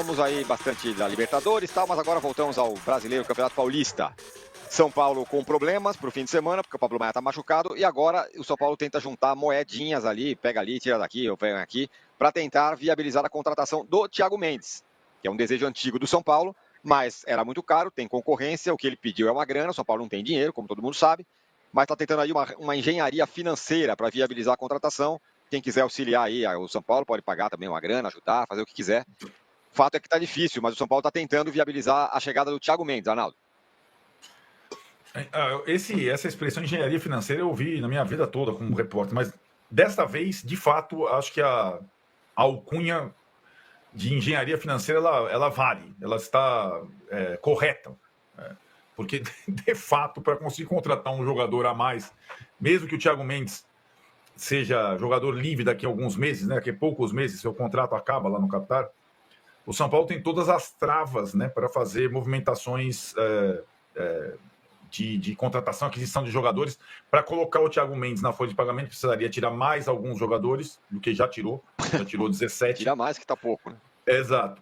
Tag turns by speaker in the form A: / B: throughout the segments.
A: Falamos aí bastante da Libertadores e tal, mas agora voltamos ao Brasileiro Campeonato Paulista. São Paulo com problemas para o fim de semana, porque o Pablo Maia está machucado, e agora o São Paulo tenta juntar moedinhas ali, pega ali, tira daqui, ou pega aqui, para tentar viabilizar a contratação do Thiago Mendes, que é um desejo antigo do São Paulo, mas era muito caro, tem concorrência, o que ele pediu é uma grana, o São Paulo não tem dinheiro, como todo mundo sabe, mas está tentando aí uma engenharia financeira para viabilizar a contratação. Quem quiser auxiliar aí, o São Paulo pode pagar também uma grana, ajudar, fazer o que quiser. O fato é que está difícil, mas o São Paulo está tentando viabilizar a chegada do Thiago Mendes, Arnaldo.
B: Essa expressão engenharia financeira eu ouvi na minha vida toda como repórter, mas desta vez, de fato, acho que a alcunha de engenharia financeira ela vale, ela está correta. Porque, de fato, para conseguir contratar um jogador a mais, mesmo que o Thiago Mendes seja jogador livre daqui a alguns meses, né, daqui a poucos meses, seu contrato acaba lá no Catar, o São Paulo tem todas as travas, né, para fazer movimentações de contratação, aquisição de jogadores. Para colocar o Thiago Mendes na folha de pagamento, precisaria tirar mais alguns jogadores do que já tirou 17.
A: Tira mais que está pouco, né?
B: Exato.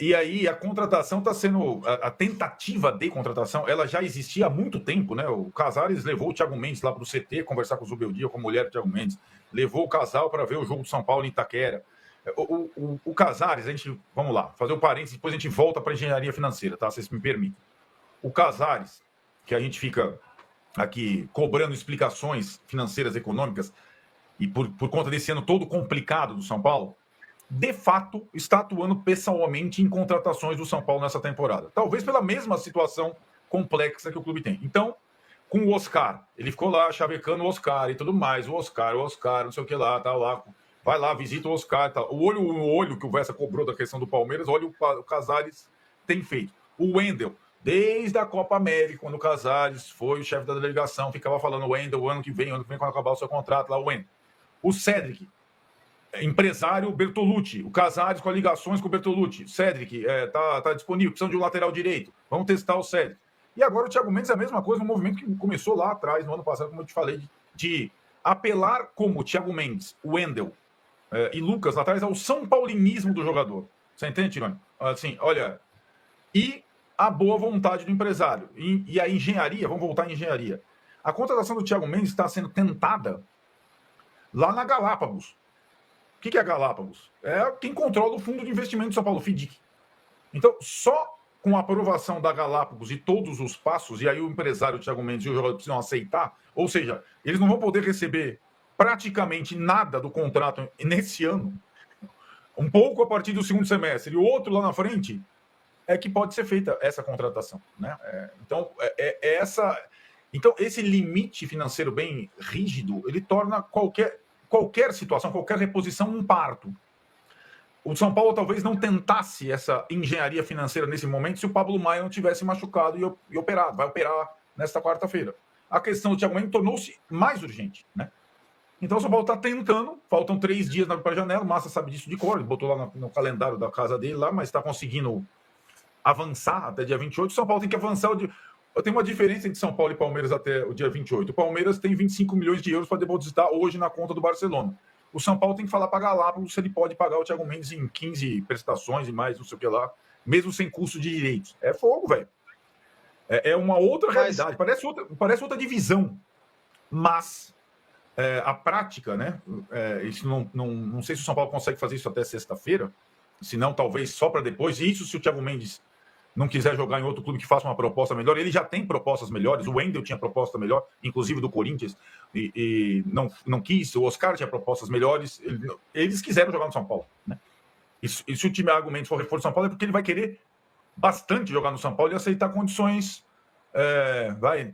B: E aí a contratação está sendo, a tentativa de contratação, ela já existia há muito tempo, né? O Casares levou o Thiago Mendes lá para o CT conversar com o Zubeldia, com a mulher do Thiago Mendes, levou o casal para ver o jogo do São Paulo em Itaquera. O Casares, vamos lá, fazer um parênteses, depois a gente volta para a engenharia financeira, tá? Vocês me permitem. O Casares, que a gente fica aqui cobrando explicações financeiras, econômicas, e por conta desse ano todo complicado do São Paulo, de fato, está atuando pessoalmente em contratações do São Paulo nessa temporada. Talvez pela mesma situação complexa que o clube tem. Então, com o Oscar, ele ficou lá chavecando o Oscar e tudo mais. O Oscar, não sei o que lá, tá lá. Vai lá, visita o Oscar. Tá. O olho que o Vessa cobrou da questão do Palmeiras, olha o Casares tem feito. O Wendel, desde a Copa América, quando o Casares foi o chefe da delegação, ficava falando, Wendel, o ano que vem, quando acabar o seu contrato, lá o Wendel. O Cédric, empresário Bertolucci, o Casares com ligações com o Bertolucci. Cédric, tá disponível, precisam de um lateral direito. Vamos testar o Cédric. E agora o Thiago Mendes é a mesma coisa, um movimento que começou lá atrás, no ano passado, como eu te falei, de apelar como o Thiago Mendes, o Wendel e Lucas lá atrás ao são paulinismo do jogador. Você entende, Tironi? Assim, olha, e a boa vontade do empresário. E a engenharia, vamos voltar à engenharia. A contratação do Thiago Mendes está sendo tentada lá na Galápagos. O que é a Galápagos? É quem controla o fundo de investimento de São Paulo, FIDIC. Então, só com a aprovação da Galápagos e todos os passos, e aí o empresário, o Thiago Mendes e o jogador precisam aceitar, ou seja, eles não vão poder receber praticamente nada do contrato nesse ano, um pouco a partir do segundo semestre, e o outro lá na frente, é que pode ser feita essa contratação, né? Então, esse limite financeiro bem rígido, ele torna qualquer situação, qualquer reposição, um parto. O São Paulo talvez não tentasse essa engenharia financeira nesse momento se o Pablo Maia não tivesse machucado e operado. Vai operar nesta quarta-feira. A questão do Thiago Mendes tornou-se mais urgente, né? Então o São Paulo está tentando, faltam 3 dias para a janela, o Massa sabe disso de cor, ele botou lá no calendário da casa dele lá, mas está conseguindo avançar até dia 28. O São Paulo tem que avançar. Tem uma diferença entre São Paulo e Palmeiras até o dia 28. O Palmeiras tem 25 milhões de euros para depositar hoje na conta do Barcelona. O São Paulo tem que falar para Galápagos se ele pode pagar o Thiago Mendes em 15 prestações e mais, não sei o que lá, mesmo sem custo de direitos. É fogo, velho. É uma outra realidade. Parece outra divisão. Mas a prática, né? Isso não sei se o São Paulo consegue fazer isso até sexta-feira. Se não, talvez só para depois. E isso se o Thiago Mendes não quiser jogar em outro clube que faça uma proposta melhor. Ele já tem propostas melhores. O Wendel tinha proposta melhor, inclusive do Corinthians, e não quis. O Oscar tinha propostas melhores. Eles quiseram jogar no São Paulo, né? E se o time argumento for reforço do São Paulo, é porque ele vai querer bastante jogar no São Paulo e aceitar condições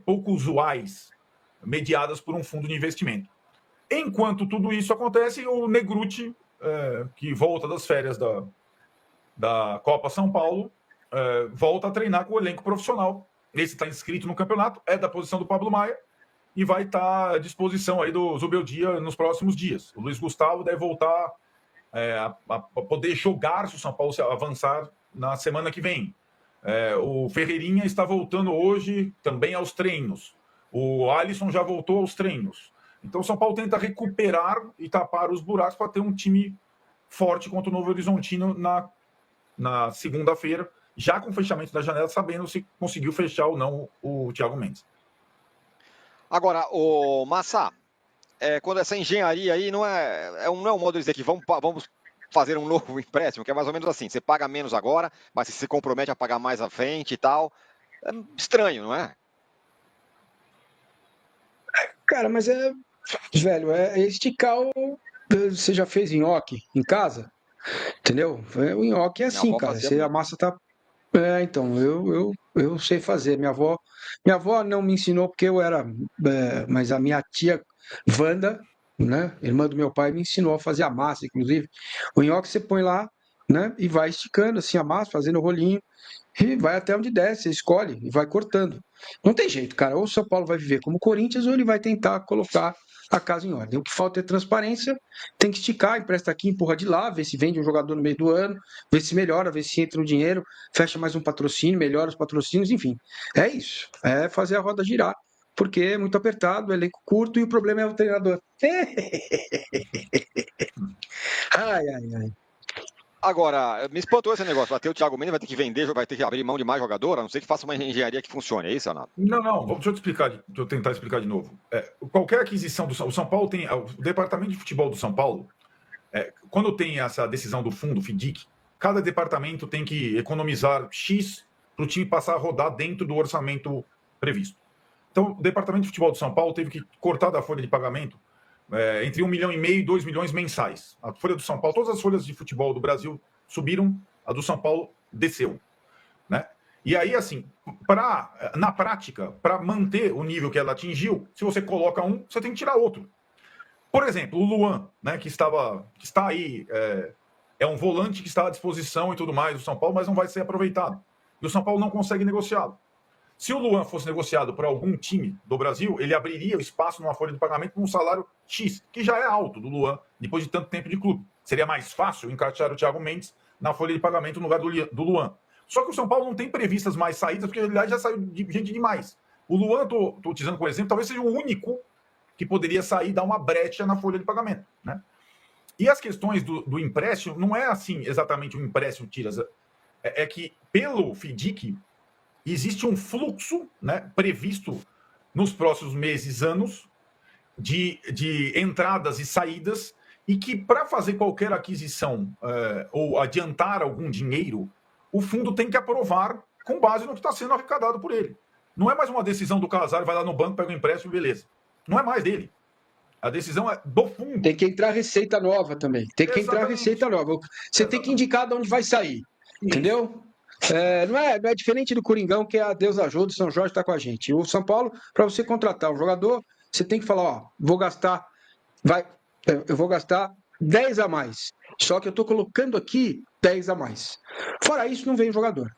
B: pouco usuais, mediadas por um fundo de investimento. Enquanto tudo isso acontece, o Negrutti, que volta das férias da Copa São Paulo, volta a treinar com o elenco profissional. Esse está inscrito no campeonato, é da posição do Pablo Maia e vai estar à disposição aí do Zubeldia nos próximos dias. O Luiz Gustavo deve voltar a poder jogar se o São Paulo se avançar na semana que vem. O Ferreirinha está voltando hoje também aos treinos. O Alisson já voltou aos treinos. Então o São Paulo tenta recuperar e tapar os buracos para ter um time forte contra o Novo Horizontino na segunda-feira, já com o fechamento da janela, sabendo se conseguiu fechar ou não o Thiago Mendes.
A: Agora, o Massa, quando essa engenharia aí não é um modo de dizer que vamos fazer um novo empréstimo, que é mais ou menos assim, você paga menos agora, mas você se compromete a pagar mais à frente e tal. É estranho, não é?
C: Cara, mas velho, é esticar o... Você já fez nhoque em casa? Entendeu? O nhoque é
A: Minha
C: assim,
A: avó
C: cara.
A: fazia
C: A
A: muito.
C: massa tá... então, eu sei fazer. Minha avó não me ensinou porque eu era... mas a minha tia Wanda, né? Irmã do meu pai, me ensinou a fazer a massa, inclusive. O nhoque você põe lá, né? E vai esticando assim a massa, fazendo o rolinho. E vai até onde der, você escolhe e vai cortando. Não tem jeito, cara. Ou o São Paulo vai viver como o Corinthians, ou ele vai tentar colocar a casa em ordem. O que falta é transparência, tem que esticar, empresta aqui, empurra de lá, vê se vende um jogador no meio do ano, vê se melhora, vê se entra o dinheiro, fecha mais um patrocínio, melhora os patrocínios, enfim. É isso. É fazer a roda girar. Porque é muito apertado, elenco curto e o problema é o treinador. Ai, ai, ai.
A: Agora, me espantou esse negócio. Vai ter o Thiago Mendes, vai ter que vender, vai ter que abrir mão de mais jogador, a não ser que faça uma engenharia que funcione. É isso, Renato?
B: Não, deixa eu te explicar, deixa eu tentar explicar de novo. Qualquer aquisição do São Paulo tem. O departamento de futebol do São Paulo, quando tem essa decisão do fundo, FIDIC, cada departamento tem que economizar X para o time passar a rodar dentro do orçamento previsto. Então, o departamento de futebol do São Paulo teve que cortar da folha de pagamento entre 1,5 milhão e 2 milhões mensais. A folha do São Paulo, todas as folhas de futebol do Brasil subiram, a do São Paulo desceu, né? E aí, assim, na prática, para manter o nível que ela atingiu, se você coloca um, você tem que tirar outro. Por exemplo, o Luan, né, que está aí, é um volante que está à disposição e tudo mais do São Paulo, mas não vai ser aproveitado. E o São Paulo não consegue negociá-lo. Se o Luan fosse negociado por algum time do Brasil, ele abriria o espaço numa folha de pagamento com um salário X, que já é alto do Luan, depois de tanto tempo de clube. Seria mais fácil encaixar o Thiago Mendes na folha de pagamento no lugar do Luan. Só que o São Paulo não tem previstas mais saídas, porque aliás já saiu gente demais. O Luan, estou utilizando como exemplo, talvez seja o único que poderia sair e dar uma brecha na folha de pagamento, né? E as questões do empréstimo, não é assim exatamente um empréstimo, Tiras. É que pelo FIDIC existe um fluxo, né, previsto nos próximos meses, anos, de entradas e saídas, e que para fazer qualquer aquisição ou adiantar algum dinheiro, o fundo tem que aprovar com base no que está sendo arrecadado por ele. Não é mais uma decisão do Casares, vai lá no banco, pega o empréstimo e beleza. Não é mais dele. A decisão é do fundo.
C: Tem que entrar receita nova também. Tem que entrar receita nova. Você tem que indicar de onde vai sair. Entendeu? Não é diferente do Coringão, que é a Deus ajuda, o São Jorge está com a gente. O São Paulo, para você contratar um jogador, você tem que falar, ó, eu vou gastar 10 a mais. Só que eu estou colocando aqui 10 a mais. Fora isso, não vem o jogador.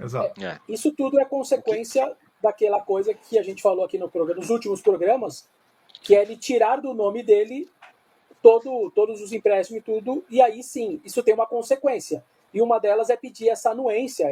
B: Exato.
D: Isso tudo é consequência daquela coisa que a gente falou aqui no programa, nos últimos programas, que é ele tirar do nome dele todos os empréstimos e tudo, e aí sim, isso tem uma consequência. E uma delas é pedir essa anuência,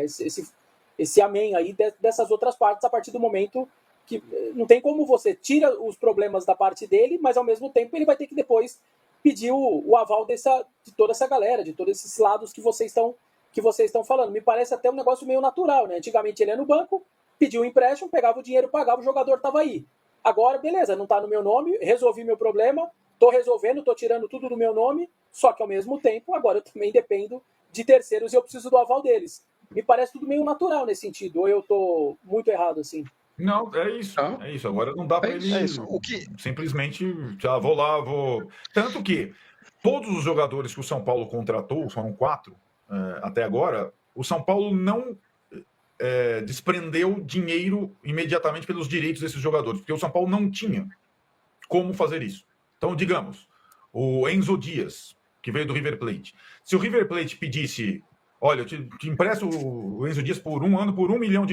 D: esse amém aí dessas outras partes, a partir do momento que não tem como você tira os problemas da parte dele, mas ao mesmo tempo ele vai ter que depois pedir o aval de toda essa galera, de todos esses lados que vocês estão falando. Me parece até um negócio meio natural, né? Antigamente ele ia no banco, pedia um empréstimo, pegava o dinheiro, pagava, o jogador estava aí. Agora, beleza, não está no meu nome, resolvi meu problema, estou resolvendo, estou tirando tudo do meu nome, só que ao mesmo tempo, agora eu também dependo de terceiros e eu preciso do aval deles. Me parece tudo meio natural nesse sentido, ou eu estou muito errado assim?
B: Não, é isso. É isso. Agora não dá para ele simplesmente, vou. Tanto que todos os jogadores que o São Paulo contratou, foram 4 até agora, o São Paulo não desprendeu dinheiro imediatamente pelos direitos desses jogadores, porque o São Paulo não tinha como fazer isso. Então, digamos, o Enzo Dias, que veio do River Plate. Se o River Plate pedisse, olha, eu te empresto o Enzo Dias por um ano por $1 milhão,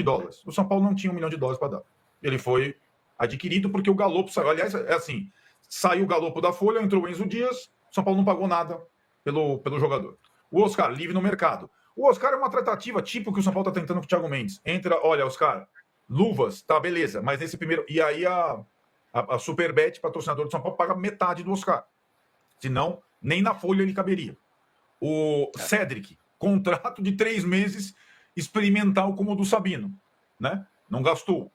B: o São Paulo não tinha $1 milhão para dar. Ele foi adquirido porque o Galopo saiu. Aliás, é assim, saiu o Galopo da Folha, entrou o Enzo Dias, o São Paulo não pagou nada pelo jogador. O Oscar, livre no mercado. O Oscar é uma tratativa tipo que o São Paulo está tentando com o Thiago Mendes. Entra, olha, Oscar, luvas, tá, beleza, mas nesse primeiro... E aí a Superbet, patrocinador do São Paulo, paga metade do Oscar. Senão, nem na folha ele caberia. O Cedric, contrato de 3 meses experimental como o do Sabino, né? Não gastou.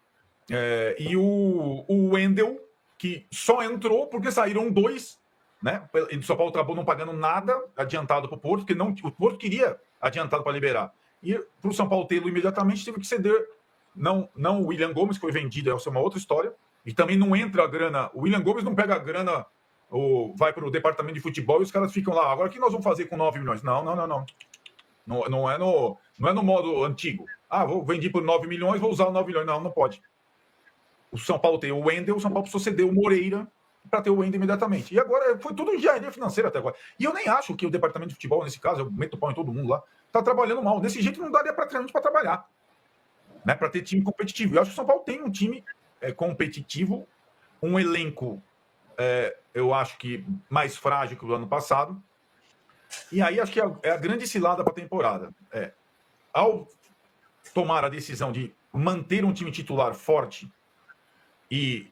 B: E o Wendel, que só entrou porque saíram 2, né? E o São Paulo acabou não pagando nada adiantado para o Porto, porque o Porto queria adiantado para liberar. E para o São Paulo tê-lo imediatamente, teve que ceder. Não o William Gomes, que foi vendido, essa é uma outra história. E também não entra a grana. O William Gomes não pega a grana, vai para o departamento de futebol e os caras ficam lá. Agora, o que nós vamos fazer com 9 milhões? Não. Não é no modo antigo. Vou vender por 9 milhões, vou usar 9 milhões. Não pode. O São Paulo tem o Wendel, o São Paulo precisou ceder o Moreira para ter o Wendel imediatamente. E agora foi tudo engenharia financeira até agora. E eu nem acho que o departamento de futebol, nesse caso, eu meto o pau em todo mundo lá, está trabalhando mal. Desse jeito não daria para trabalhar, né? Para ter time competitivo. Eu acho que o São Paulo tem um time competitivo, um elenco, eu acho que mais frágil que o do ano passado. E aí acho que é a grande cilada para a temporada. Ao tomar a decisão de manter um time titular forte e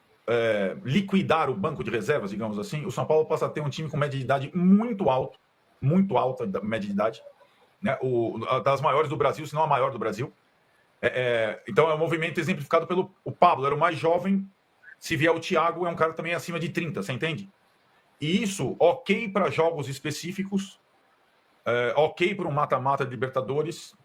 B: liquidar o banco de reservas, digamos assim, o São Paulo passa a ter um time com média de idade muito alta da média de idade, né? Das maiores do Brasil, se não a maior do Brasil. Então é um movimento exemplificado pelo Pablo, era o mais jovem. Se vier o Thiago, é um cara também acima de 30, você entende? E isso, ok para jogos específicos, ok para um mata-mata de Libertadores,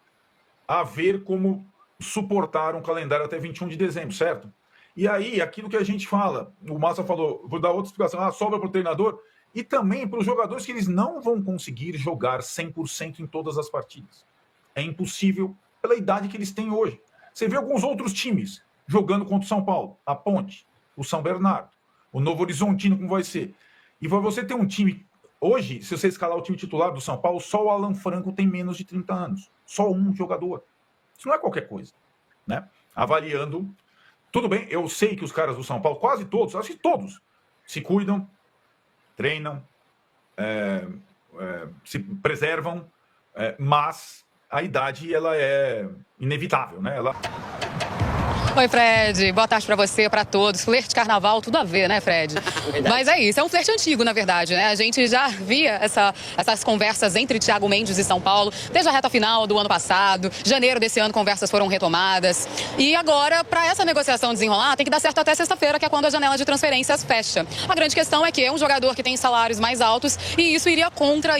B: a ver como suportar um calendário até 21 de dezembro, certo? E aí, aquilo que a gente fala, o Massa falou, vou dar outra explicação, sobra para o treinador e também para os jogadores que eles não vão conseguir jogar 100% em todas as partidas. É impossível pela idade que eles têm hoje. Você vê alguns outros times jogando contra o São Paulo, a Ponte, o São Bernardo, o Novo Horizontino, como vai ser. E para você ter um time... Hoje, se você escalar o time titular do São Paulo, só o Alan Franco tem menos de 30 anos. Só um jogador. Isso não é qualquer coisa, né? Avaliando... Tudo bem, eu sei que os caras do São Paulo, quase todos, acho que todos, se cuidam, treinam, se preservam, mas a idade, ela é inevitável, né?
E: Oi, Fred. Boa tarde pra você, pra todos. Flerte carnaval, tudo a ver, né, Fred? Mas é isso, é um flerte antigo, na verdade, né? A gente já via essas conversas entre Thiago Mendes e São Paulo, desde a reta final do ano passado. Janeiro desse ano, conversas foram retomadas. E agora, pra essa negociação desenrolar, tem que dar certo até sexta-feira, que é quando a janela de transferências fecha. A grande questão é que é um jogador que tem salários mais altos e isso iria contra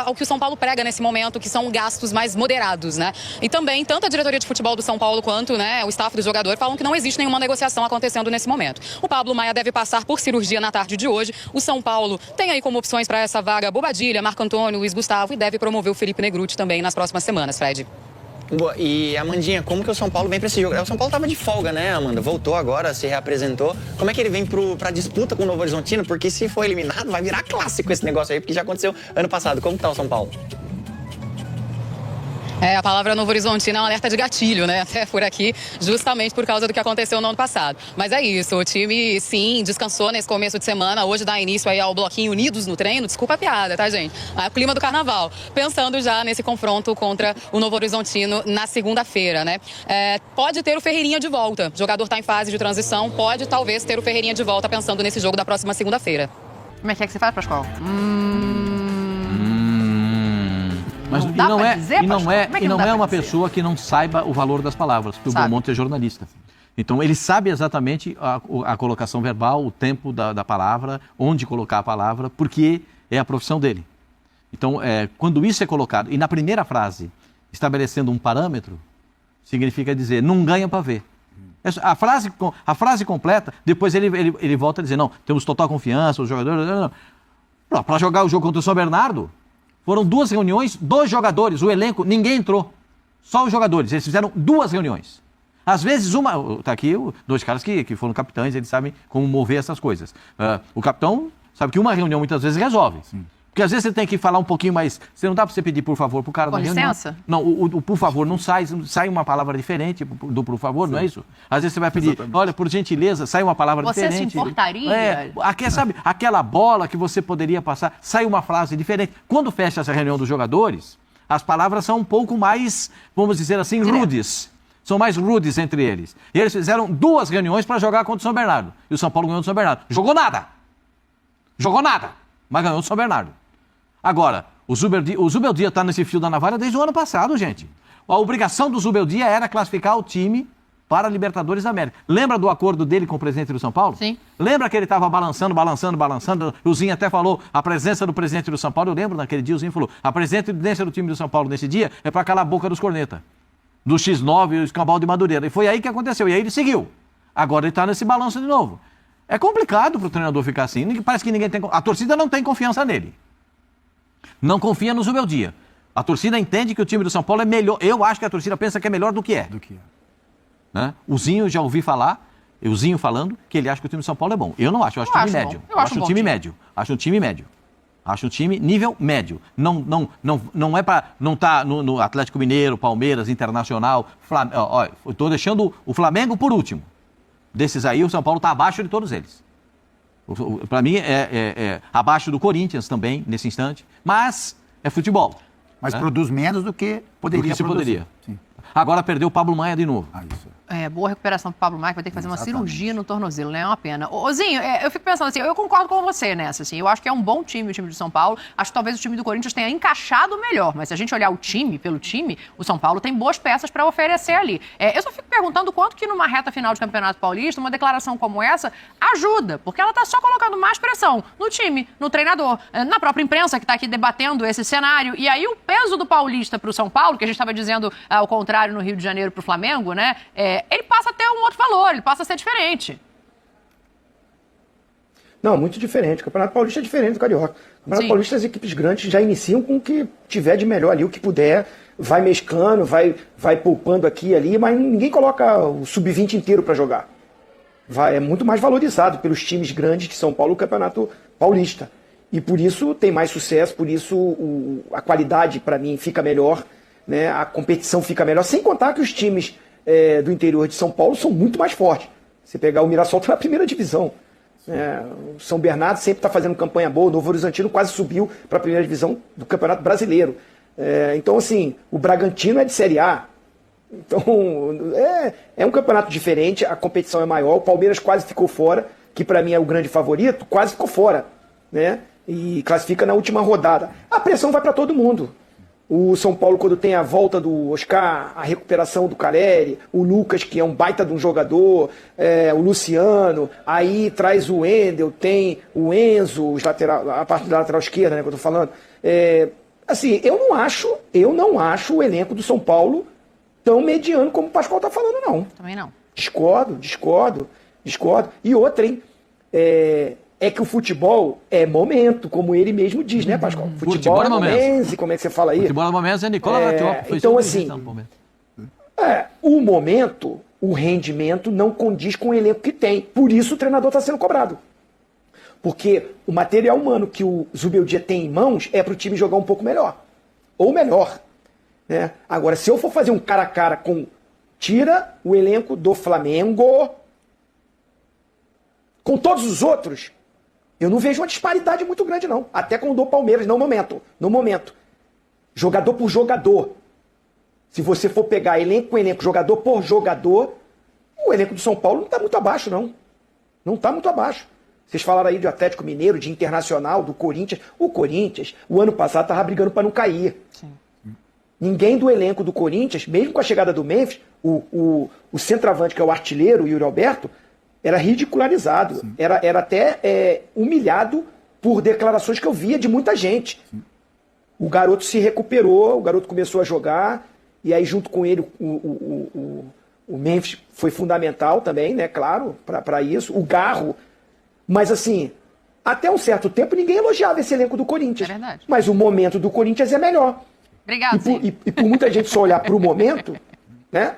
E: ao que o São Paulo prega nesse momento, que são gastos mais moderados, né? E também, tanto a diretoria de futebol do São Paulo quanto, né, o staff do jogador falam que não existe nenhuma negociação acontecendo nesse momento. O Pablo Maia deve passar por cirurgia na tarde de hoje. O São Paulo tem aí como opções para essa vaga Bobadilha, Marco Antônio, Luiz Gustavo e deve promover o Felipe Negrutti também nas próximas semanas, Fred.
F: Boa. E, Amandinha, como que o São Paulo vem para esse jogo? O São Paulo estava de folga, né, Amanda? Voltou agora, se reapresentou. Como é que ele vem para a disputa com o Novo Horizontino? Porque se for eliminado, vai virar clássico esse negócio aí, porque já aconteceu ano passado. Como que tá o São Paulo?
E: A palavra Novo Horizontino é um alerta de gatilho, né? Até por aqui, justamente por causa do que aconteceu no ano passado. Mas é isso, o time, sim, descansou nesse começo de semana. Hoje dá início aí ao bloquinho Unidos no treino. Desculpa a piada, tá, gente? É o clima do carnaval. Pensando já nesse confronto contra o Novo Horizontino na segunda-feira, né? Pode ter o Ferreirinha de volta. O jogador tá em fase de transição, pode talvez ter o Ferreirinha de volta pensando nesse jogo da próxima segunda-feira.
G: Como é que você faz, Pascoal?
H: Mas não é uma pessoa que não saiba o valor das palavras, porque o Belmonte é jornalista. Então, ele sabe exatamente a colocação verbal, o tempo da palavra, onde colocar a palavra, porque é a profissão dele. Então, quando isso é colocado, e na primeira frase, estabelecendo um parâmetro, significa dizer, não ganha para ver. A frase completa, depois ele volta a dizer, não, temos total confiança, os jogadores... Não. Para jogar o jogo contra o São Bernardo, foram 2 reuniões, 2 jogadores, o elenco, ninguém entrou. Só os jogadores, eles fizeram 2 reuniões. Às vezes está aqui 2 caras que foram capitães, eles sabem como mover essas coisas. O capitão sabe que uma reunião muitas vezes resolve. Sim. Porque às vezes você tem que falar um pouquinho mais, você não dá para você pedir por favor pro cara na reunião. Com licença? Não, o por favor não sai uma palavra diferente do por favor, sim. Não é isso? Às vezes você vai pedir, exatamente. Olha, por gentileza, sai uma palavra diferente.
G: Você se importaria?
H: Sabe, aquela bola que você poderia passar, sai uma frase diferente. Quando fecha essa reunião dos jogadores, as palavras são um pouco mais, vamos dizer assim, rudes. São mais rudes entre eles. E eles fizeram 2 reuniões para jogar contra o São Bernardo. E o São Paulo ganhou do São Bernardo. Jogou nada, mas ganhou do São Bernardo. Agora, O Zubeldia está nesse fio da navalha desde o ano passado, gente. A obrigação do Zubeldia era classificar o time para a Libertadores da América. Lembra do acordo dele com o presidente do São Paulo?
G: Sim.
H: Lembra que ele estava balançando. O Zinho até falou, a presença do presidente do São Paulo, eu lembro naquele dia, o Zinho falou, a presidência do time do São Paulo nesse dia é para calar a boca dos corneta. Do X9 e o escambau de Madureira. E foi aí que aconteceu. E aí ele seguiu. Agora ele está nesse balanço de novo. É complicado para o treinador ficar assim. Parece que ninguém tem... A torcida não tem confiança nele. Não confia no Zubeldia. A torcida entende que o time do São Paulo é melhor. Eu acho que a torcida pensa que é melhor do que é. Né? O Zinho, já ouvi falar, o Zinho falando, que ele acha que o time do São Paulo é bom. Eu não acho, eu acho um time médio. Eu acho um time médio. Acho um time médio. Acho um time nível médio. Não é para... Não tá no Atlético Mineiro, Palmeiras, Internacional, Flamengo. Estou deixando o Flamengo por último. Desses aí, o São Paulo está abaixo de todos eles. Para mim, é abaixo do Corinthians também, nesse instante. Mas é futebol.
I: Mas produz menos do que poderia produzir.
H: Poderia. Sim. Agora perdeu o Pablo Maia de novo.
I: Isso.
G: Boa recuperação pro Pablo Maia, vai ter que fazer uma cirurgia no tornozelo, né? É uma pena. Zinho, eu fico pensando assim, eu concordo com você nessa, assim, eu acho que é um bom time o time de São Paulo, acho que talvez o time do Corinthians tenha encaixado melhor, mas se a gente olhar o time, pelo time, o São Paulo tem boas peças para oferecer ali. Eu só fico perguntando quanto que numa reta final de Campeonato Paulista, uma declaração como essa ajuda, porque ela tá só colocando mais pressão no time, no treinador, na própria imprensa que tá aqui debatendo esse cenário, e aí o peso do Paulista pro São Paulo, que a gente estava dizendo ao contrário no Rio de Janeiro pro Flamengo, né, ele passa a ter um outro valor, ele passa a ser diferente.
J: Não, muito diferente. O Campeonato Paulista é diferente do Carioca. O Campeonato Paulista, as equipes grandes já iniciam com o que tiver de melhor ali, o que puder, vai mesclando, vai poupando aqui e ali, mas ninguém coloca o sub-20 inteiro para jogar. É muito mais valorizado pelos times grandes de São Paulo o Campeonato Paulista. E por isso tem mais sucesso, por isso a qualidade, para mim, fica melhor, né? A competição fica melhor, sem contar que os times do interior de São Paulo são muito mais fortes. Você pegar o Mirassol, está na primeira divisão. O São Bernardo sempre está fazendo campanha boa, o Novo Horizontino quase subiu para a primeira divisão do Campeonato Brasileiro. Então, assim, o Bragantino é de Série A. Então, é um campeonato diferente, a competição é maior, o Palmeiras quase ficou fora, que para mim é o grande favorito, quase ficou fora, né? E classifica na última rodada. A pressão vai para todo mundo. O São Paulo, quando tem a volta do Oscar, a recuperação do Caleri, o Lucas, que é um baita de um jogador, o Luciano, aí traz o Wendel, tem o Enzo, a parte da lateral esquerda, né, que eu tô falando. Assim, eu não acho o elenco do São Paulo tão mediano como o Pascoal tá falando, não.
G: Também não.
J: Discordo. E outra, hein? É que o futebol é momento, como ele mesmo diz, né, Pascoal? Futebol é momento, como é que você fala aí?
H: Futebol é momento, é Nicola Latiopa.
J: Então, assim, o momento, o rendimento não condiz com o elenco que tem. Por isso o treinador está sendo cobrado. Porque o material humano que o Zubeldia tem em mãos é para o time jogar um pouco melhor. Ou melhor. Né? Agora, se eu for fazer um cara a cara com... Tira o elenco do Flamengo... Com todos os outros... Eu não vejo uma disparidade muito grande, não. Até com o do Palmeiras, no momento. Jogador por jogador. Se você for pegar elenco por elenco, jogador por jogador, o elenco do São Paulo não está muito abaixo, não. Não está muito abaixo. Vocês falaram aí do Atlético Mineiro, de Internacional, do Corinthians. O Corinthians, o ano passado, estava brigando para não cair. Sim. Ninguém do elenco do Corinthians, mesmo com a chegada do Memphis, o centroavante, que é o artilheiro, o Yuri Alberto, era ridicularizado, era até humilhado por declarações que eu via de muita gente. Sim. O garoto se recuperou, o garoto começou a jogar, e aí junto com ele o Memphis foi fundamental também, né, claro, para isso. O Garro, mas assim, até um certo tempo ninguém elogiava esse elenco do Corinthians.
G: É verdade.
J: Mas o momento do Corinthians é melhor.
G: Obrigado.
J: E por muita gente só olhar para o momento, né?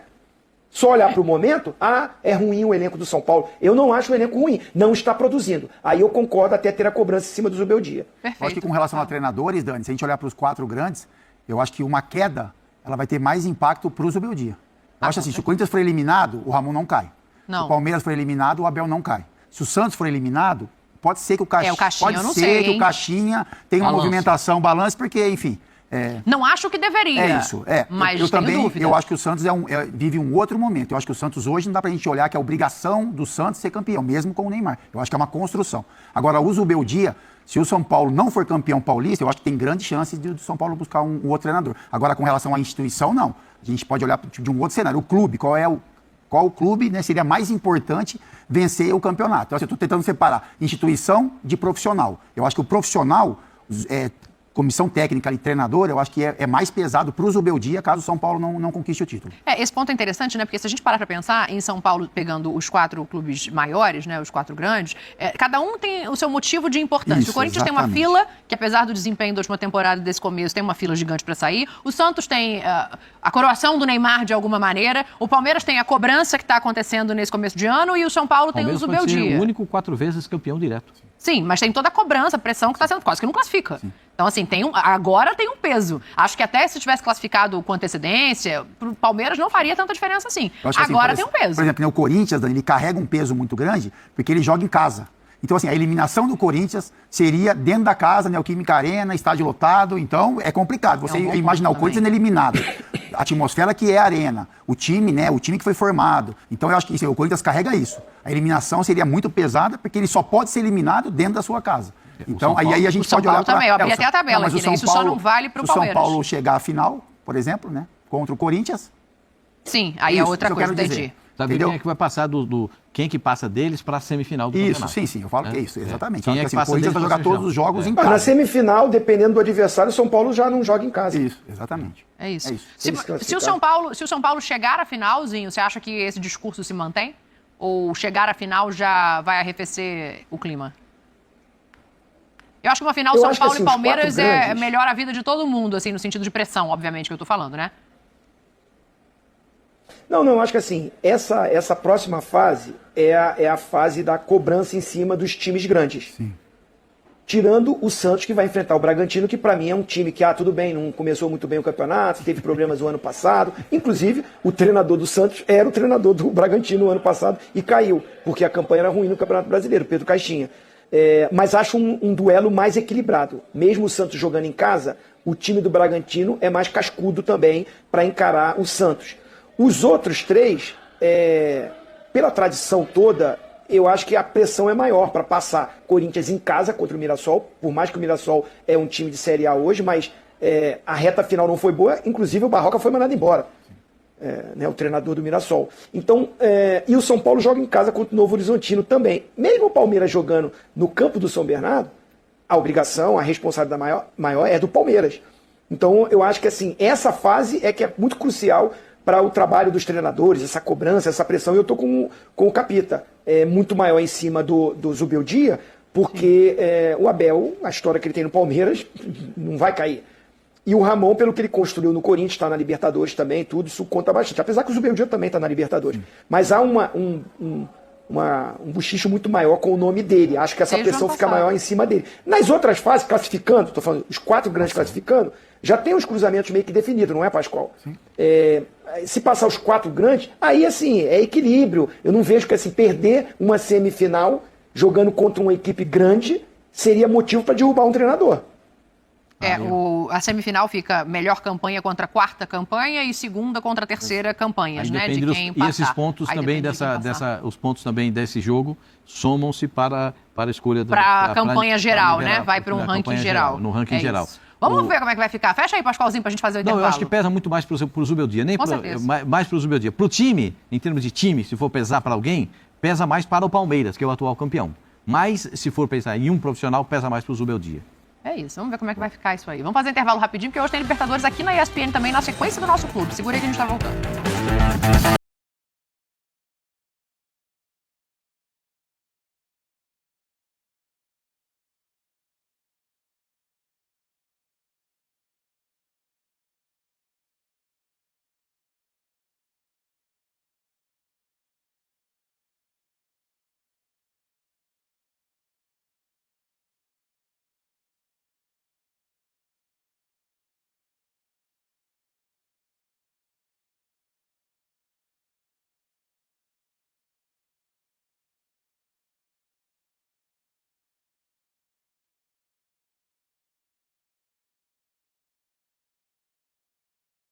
J: Só olhar para o momento, é ruim o elenco do São Paulo. Eu não acho o elenco ruim, não está produzindo. Aí eu concordo até ter a cobrança em cima do Zubeldia.
I: Perfeito. Eu acho que com relação a treinadores, Dani, se a gente olhar para os 4 grandes, eu acho que uma queda, ela vai ter mais impacto para o Zubeldia. Eu acho assim, se o Corinthians for eliminado, o Ramon não cai. Não. Se o Palmeiras for eliminado, o Abel não cai. Se o Santos for eliminado, pode ser que o Caixinha, o Caixinha tenha uma movimentação, balance, porque, enfim...
G: Não acho que deveria.
I: É isso.
G: Mas
I: eu também,
G: dúvida.
I: eu acho que o Santos vive um outro momento. Eu acho que o Santos hoje não dá pra gente olhar que é a obrigação do Santos ser campeão, mesmo com o Neymar. Eu acho que é uma construção. Agora, o Zubeldia, Se o São Paulo não for campeão paulista, eu acho que tem grande chance de o São Paulo buscar um outro treinador. Agora, com relação à instituição, não. A gente pode olhar de um outro cenário. O clube, qual clube, né, seria mais importante vencer o campeonato? Então, assim, eu estou tentando separar instituição de profissional. Eu acho que o profissional, comissão técnica e treinador, eu acho que é mais pesado para o Zubeldia caso o São Paulo não conquiste o título.
G: Esse ponto é interessante, né? Porque se a gente parar para pensar em São Paulo, pegando os 4 clubes maiores, né? Os 4 grandes, cada um tem o seu motivo de importância.
I: Isso,
G: o Corinthians
I: exatamente.
G: tem uma fila, que apesar do desempenho da última temporada desse começo, tem uma fila gigante para sair. O Santos tem a coroação do Neymar de alguma maneira. O Palmeiras tem a cobrança que está acontecendo nesse começo de ano e o São Paulo tem o Zubeldia.
H: O único 4 vezes campeão direto.
G: Sim, mas tem toda a cobrança, a pressão que está sendo quase que não classifica. Sim. Então, assim, agora tem um peso. Acho que até se tivesse classificado com antecedência, o Palmeiras não faria tanta diferença assim. Agora tem um peso.
I: Por exemplo, o Corinthians, Dani, ele carrega um peso muito grande porque ele joga em casa. Então, assim, a eliminação do Corinthians seria dentro da casa, Neoquímica Arena, estádio lotado. Então, é complicado. Você imaginar o Corinthians eliminado. A atmosfera que é a arena. O time, né? O time que foi formado. Então, eu acho que o Corinthians carrega isso. A eliminação seria muito pesada porque ele só pode ser eliminado dentro da sua casa. Então, aí a gente pode olhar para...
G: também, eu abri até a tabela aqui, né? Isso só não vale para o Palmeiras.
I: Se o São Paulo chegar à final, por exemplo, né? Contra o Corinthians...
G: Sim, aí é outra coisa, entendi.
H: Sabe quem é que vai passar quem que passa deles para a semifinal do campeonato?
I: Sim, eu falo que é isso, exatamente.
H: Quem é que passa
I: o Corinthians vai jogar todos os jogos em casa.
J: Na semifinal, dependendo do adversário, o São Paulo já não joga em casa.
I: Isso, exatamente.
G: É isso. Se o São Paulo chegar à finalzinho, você acha que esse discurso se mantém? Ou chegar à final já vai arrefecer o clima? Eu acho que uma final São Paulo e Palmeiras melhora a vida de todo mundo, assim, no sentido de pressão, obviamente, que eu tô falando, né?
J: Não, acho que assim, essa próxima fase é a fase da cobrança em cima dos times grandes.
I: Sim.
J: Tirando o Santos, que vai enfrentar o Bragantino, que para mim é um time que, tudo bem, não começou muito bem o campeonato, teve problemas o ano passado. Inclusive, o treinador do Santos era o treinador do Bragantino no ano passado e caiu, porque a campanha era ruim no Campeonato Brasileiro, Pedro Caixinha. Mas acho um duelo mais equilibrado. Mesmo o Santos jogando em casa, o time do Bragantino é mais cascudo também para encarar o Santos. Os outros 3, pela tradição toda, eu acho que a pressão é maior para passar Corinthians em casa contra o Mirassol, por mais que o Mirassol é um time de Série A hoje, mas a reta final não foi boa, inclusive o Barroca foi mandado embora, o treinador do Mirassol. Então, e o São Paulo joga em casa contra o Novo Horizontino também. Mesmo o Palmeiras jogando no campo do São Bernardo, a obrigação, a responsabilidade maior é do Palmeiras. Então, eu acho que assim, essa fase é que é muito crucial para o trabalho dos treinadores, essa cobrança, essa pressão. Eu estou com o Capita muito maior em cima do Zubeldia, porque o Abel, a história que ele tem no Palmeiras, não vai cair. E o Ramon, pelo que ele construiu no Corinthians, está na Libertadores também, tudo isso conta bastante. Apesar que o Zubeldia também está na Libertadores. Mas há um bochicho muito maior com o nome dele. Acho que essa pressão fica maior em cima dele. Nas outras fases, classificando, estou falando, os 4 grandes classificando, já tem os cruzamentos meio que definidos, não é, Pascoal? Se passar os 4 grandes, aí assim, é equilíbrio. Eu não vejo que assim, perder uma semifinal jogando contra uma equipe grande seria motivo para derrubar um treinador.
G: A semifinal fica melhor campanha contra a 4ª campanha e segunda contra a 3ª campanhas, né? De quem
H: empatar. E esses pontos também os pontos também desse jogo somam-se para a escolha
G: para a campanha geral, né? Vai para um ranking geral.
H: No ranking geral.
G: Vamos ver como é que vai ficar. Fecha aí, Pascoalzinho, para a gente fazer o intervalo.
H: Eu acho que pesa muito mais para o Zubeldia. Mais para o Zubeldia. Para o time, em termos de time, se for pesar para alguém, pesa mais para o Palmeiras, que é o atual campeão. Mas, se for pensar em um profissional, pesa mais para o Zubeldia.
G: É isso, vamos ver como é que vai ficar isso aí. Vamos fazer intervalo rapidinho, porque hoje tem Libertadores aqui na ESPN também, na sequência do nosso clube. Segura aí que a gente está voltando.